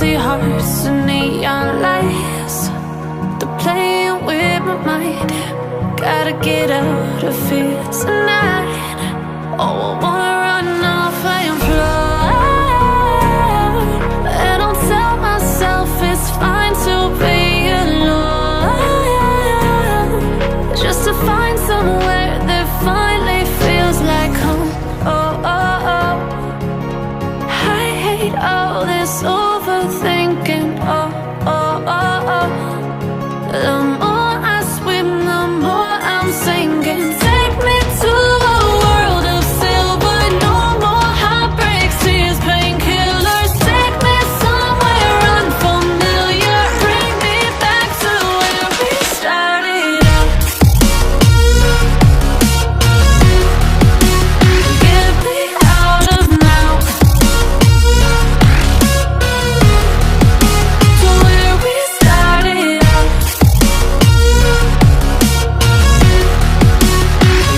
Empty hearts and neon lights, they're playing with my mind. Gotta get out of here tonight. Oh, I wanna run off and fly, and I'll tell myself it's fine to be alone, just to find somewhere that finally feels like home. Oh, oh, oh. I hate all this overthinking. Oh, oh, oh, oh. The more I swim, the more I'm sinking. Take me to a world of silver. No more heartbreaks, tears, painkillers. Take me somewhere unfamiliar. Bring me back to where we started out. Get me out of now, to where we started out.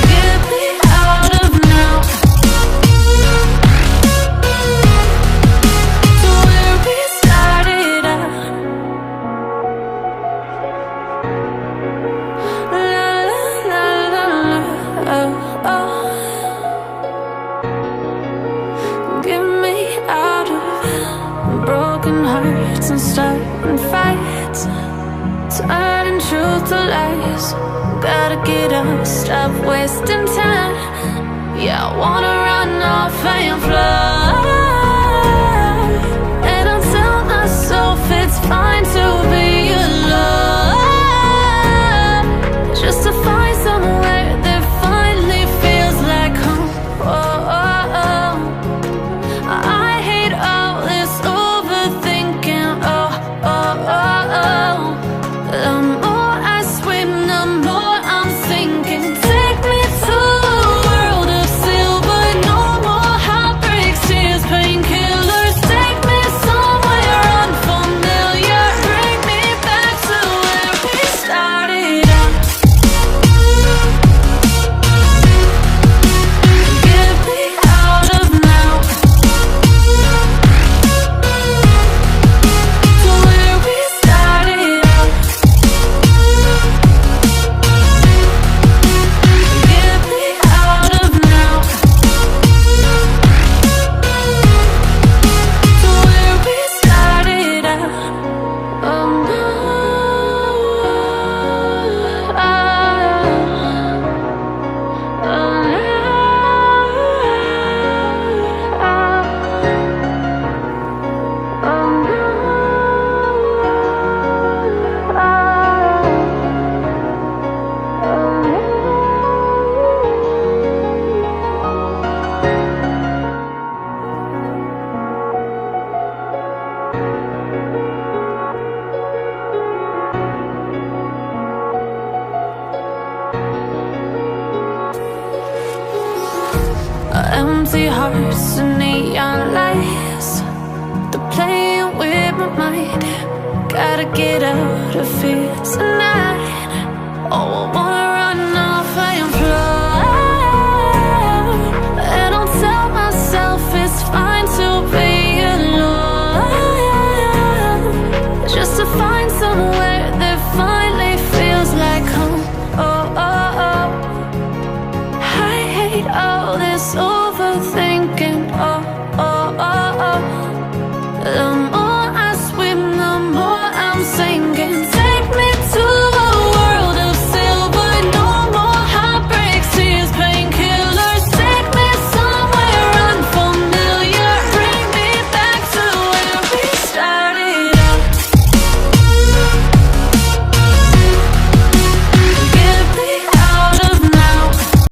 Get me out of now, to where we started out. La la la la la, oh, oh. Get me out of broken hearts and starting fights, turning truth to lies. Gotta get up, stop wasting time. Yeah, I wanna run off and fly, and I'll tell myself it's fine to be alone, just to find somewhere that finally feels like home. Oh, oh, oh. I hate all this overthinking. Oh, oh, oh, oh. The more I swim, the more I'm sinking. Take me to a world of silver. No more heartbreaks, tears, painkillers. Take me somewhere unfamiliar. Bring me back to where we started out. Get me out of now, to where we started out. Get me out of now, to where we started out. Oh no, empty hearts and neon lights, they're playing with my mind. Gotta get out of here tonight. Oh, I wanna